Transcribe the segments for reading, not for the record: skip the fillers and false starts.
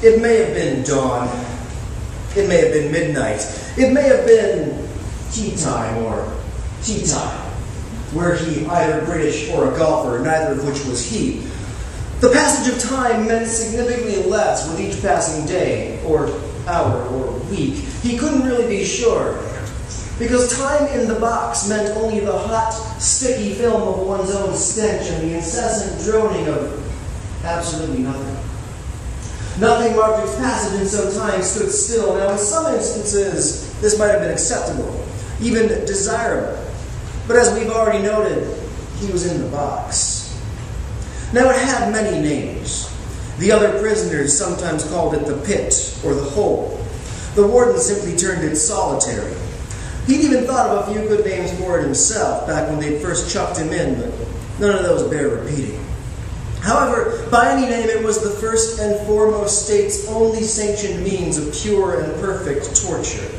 It may have been dawn. It may have been midnight. It may have been tea time or tea time. Were he either British or a golfer, neither of which was he. The passage of time meant significantly less with each passing day, or hour, or week. He couldn't really be sure, because time in the box meant only the hot, sticky film of one's own stench and the incessant droning of absolutely nothing. Nothing marked its passage, and so time stood still. Now, in some instances, this might have been acceptable, even desirable. But as we've already noted, he was in the box. Now, it had many names. The other prisoners sometimes called it the pit or the hole. The warden simply termed it solitary. He'd even thought of a few good names for it himself back when they'd first chucked him in, but none of those bear repeating. However, by any name, it was the first and foremost state's only sanctioned means of pure and perfect torture.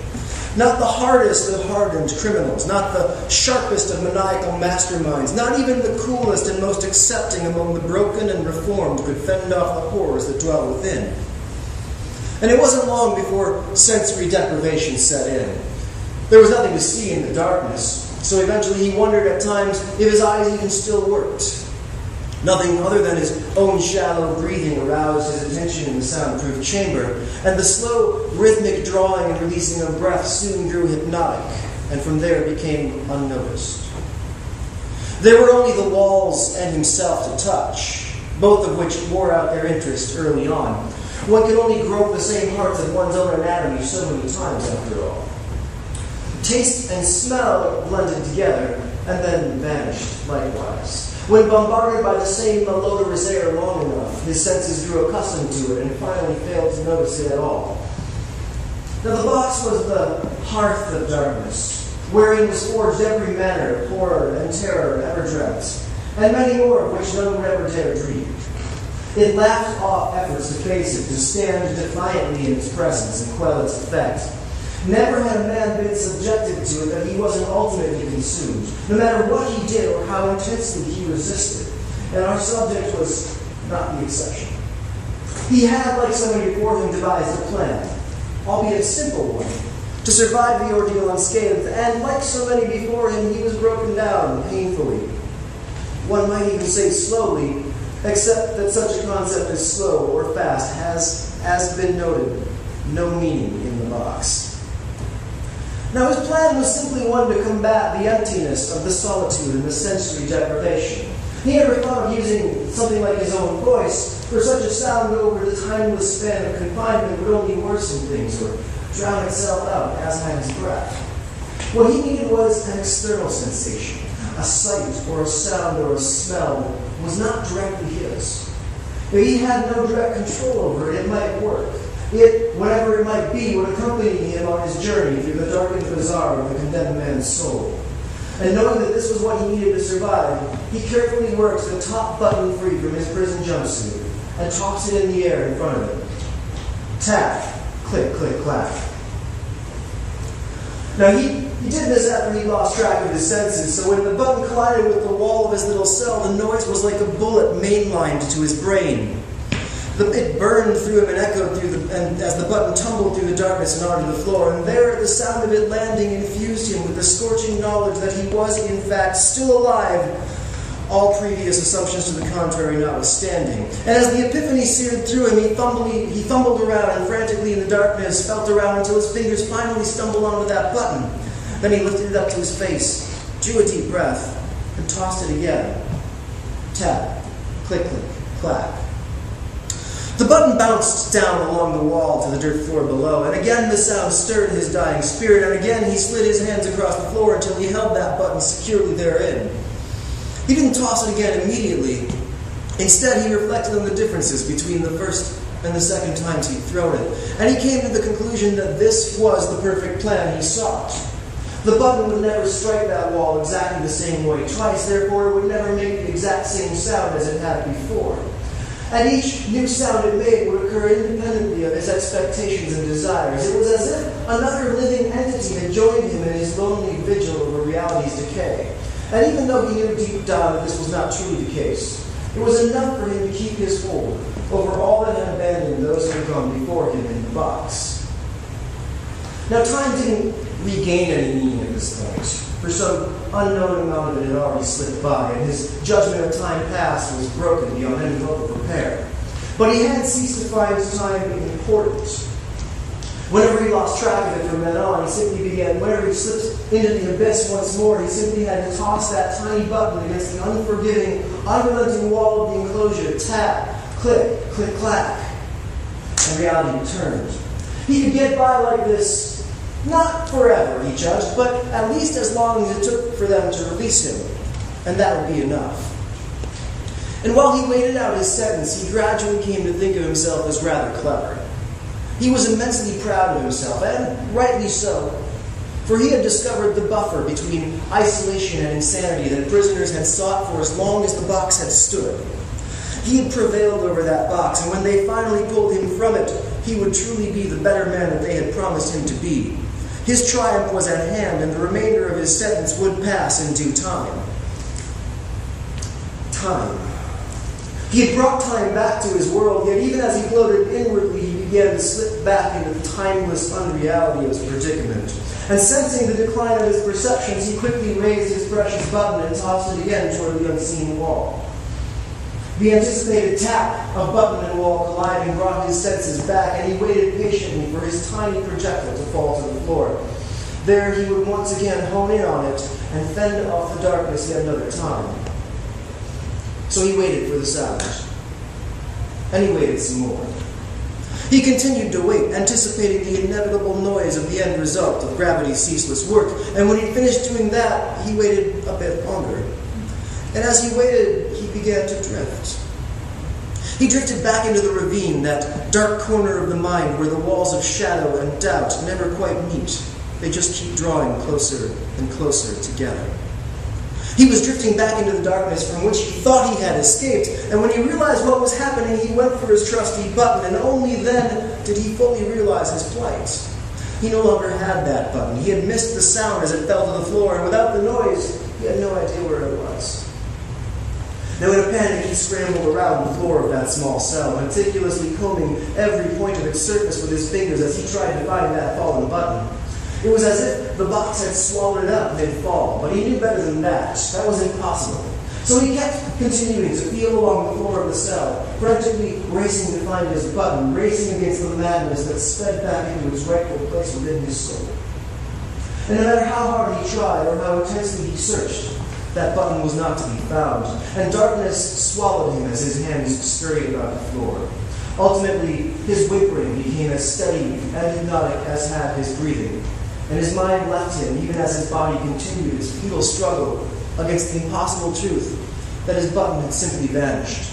Not the hardest of hardened criminals, not the sharpest of maniacal masterminds, not even the coolest and most accepting among the broken and reformed could fend off the horrors that dwell within. And it wasn't long before sensory deprivation set in. There was nothing to see in the darkness, so eventually he wondered at times if his eyes even still worked. Nothing other than his own shallow breathing aroused his attention in the soundproof chamber, and the slow, rhythmic drawing and releasing of breath soon grew hypnotic, and from there became unnoticed. There were only the walls and himself to touch, both of which wore out their interest early on. One could only grope the same parts of one's own anatomy so many times, after all. Taste and smell blended together, and then vanished likewise. When bombarded by the same malodorous air long enough, his senses grew accustomed to it and finally failed to notice it at all. Now, the box was the hearth of darkness, wherein was forged every manner of horror and terror ever dreamt, and many more of which none would ever dare dream. It laughed off efforts to face it, to stand defiantly in its presence and quell its effect. Never had a man been subjected to it that he wasn't ultimately consumed, no matter what he did or how intensely he resisted. And our subject was not the exception. He had, like so many before him, devised a plan, albeit a simple one, to survive the ordeal unscathed, and like so many before him, he was broken down painfully. One might even say slowly, except that such a concept as slow or fast has, as been noted, no meaning in the box. Now, his plan was simply one to combat the emptiness of the solitude and the sensory deprivation. He never thought of using something like his own voice, for such a sound over the timeless span of confinement would only worsen things or drown itself out as had his breath. What he needed was an external sensation, a sight or a sound or a smell that was not directly his. If he had no direct control over it, it might work. It, whatever it might be, would accompany him on his journey through the darkened bazaar of the condemned man's soul. And knowing that this was what he needed to survive, he carefully worked the top button free from his prison jumpsuit and tossed it in the air in front of him. Tap, click, click, clack. Now he did this after he lost track of his senses, so when the button collided with the wall of his little cell, the noise was like a bullet mainlined to his brain. It burned through him and echoed and as the button tumbled through the darkness and onto the floor. And there, the sound of it landing infused him with the scorching knowledge that he was, in fact, still alive, all previous assumptions to the contrary notwithstanding. And as the epiphany seared through him, he fumbled around and frantically in the darkness felt around until his fingers finally stumbled onto that button. Then he lifted it up to his face, drew a deep breath, and tossed it again. Tap, click, click, clack. The button bounced down along the wall to the dirt floor below, and again the sound stirred his dying spirit, and again he slid his hands across the floor until he held that button securely therein. He didn't toss it again immediately. Instead, he reflected on the differences between the first and the second times he'd thrown it, and he came to the conclusion that this was the perfect plan he sought. The button would never strike that wall exactly the same way twice, therefore it would never make the exact same sound as it had before. And each new sound it made would occur independently of his expectations and desires. It was as if another living entity had joined him in his lonely vigil over reality's decay. And even though he knew deep down that this was not truly the case, It was enough for him to keep his hold over all that had abandoned those who had gone before him in the box. Now, time didn't regain any meaning at this point, for some unknown amount of it had already slipped by, and his judgment of time past was broken beyond any hope of repair. But he hadn't ceased to find time important. Whenever he lost track of it from then on, whenever he slipped into the abyss once more, he simply had to toss that tiny button against the unforgiving, unrelenting wall of the enclosure, tap, click, click, clack, and reality returned. He could get by like this, not forever, he judged, but at least as long as it took for them to release him, and that would be enough. And while he waited out his sentence, he gradually came to think of himself as rather clever. He was immensely proud of himself, and rightly so, for he had discovered the buffer between isolation and insanity that prisoners had sought for as long as the box had stood. He had prevailed over that box, and when they finally pulled him from it, he would truly be the better man that they had promised him to be. His triumph was at hand, and the remainder of his sentence would pass in due time. Time. He had brought time back to his world, yet even as he gloated inwardly, he began to slip back into the timeless unreality of his predicament. And sensing the decline of his perceptions, he quickly raised his precious button and tossed it again toward the unseen wall. The anticipated tap of button and wall colliding brought his senses back, and he waited patiently for his tiny projectile to fall to the floor. There he would once again hone in on it and fend off the darkness yet another time. So he waited for the sound. And he waited some more. He continued to wait, anticipating the inevitable noise of the end result of gravity's ceaseless work. And when he finished doing that, he waited a bit longer. And as he waited, he began to drift. He drifted back into the ravine, that dark corner of the mind where the walls of shadow and doubt never quite meet. They just keep drawing closer and closer together. He was drifting back into the darkness from which he thought he had escaped, and when he realized what was happening, he went for his trusty button, and only then did he fully realize his plight. He no longer had that button. He had missed the sound as it fell to the floor, and without the noise, he had no idea where it was. Now, in a panic, he scrambled around the floor of that small cell, meticulously combing every point of its surface with his fingers as he tried to find that fallen button. It was as if the box had swallowed it up mid-fall, but he knew better than that. That was impossible. So he kept continuing to feel along the floor of the cell, frantically racing to find his button, racing against the madness that sped back into its rightful place within his soul. And no matter how hard he tried or how intensely he searched, that button was not to be found, and darkness swallowed him as his hands scurried about the floor. Ultimately, his whimpering became as steady and hypnotic as had his breathing, and his mind left him even as his body continued its futile struggle against the impossible truth that his button had simply vanished.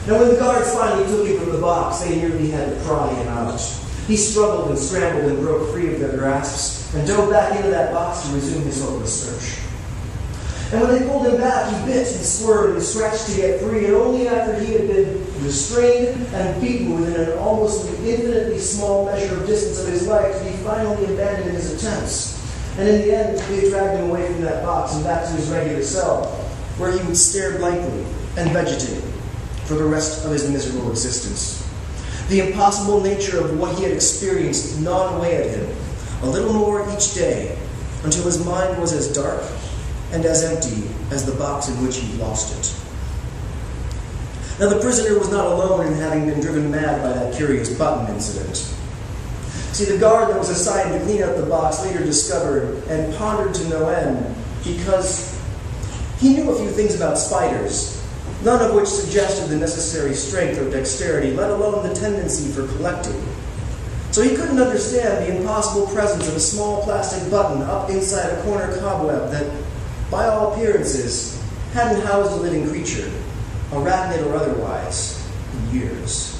Now, when the guards finally took him from the box, they nearly had to pry him out. He struggled and scrambled and broke free of their grasps and dove back into that box to resume his hopeless search. And when they pulled him back, he bit and swerved and scratched to get free, and only after he had been restrained and beaten within an almost infinitely small measure of distance of his life did he finally abandon his attempts. And in the end, they dragged him away from that box and back to his regular cell, where he would stare blankly and vegetate for the rest of his miserable existence. The impossible nature of what he had experienced gnawed away at him, a little more each day, until his mind was as dark and as empty as the box in which he lost it. Now, the prisoner was not alone in having been driven mad by that curious button incident. See, the guard that was assigned to clean out the box later discovered and pondered to no end, because he knew a few things about spiders, none of which suggested the necessary strength or dexterity, let alone the tendency for collecting. So he couldn't understand the impossible presence of a small plastic button up inside a corner cobweb that, by all appearances, hadn't housed a living creature, arachnid or otherwise, in years.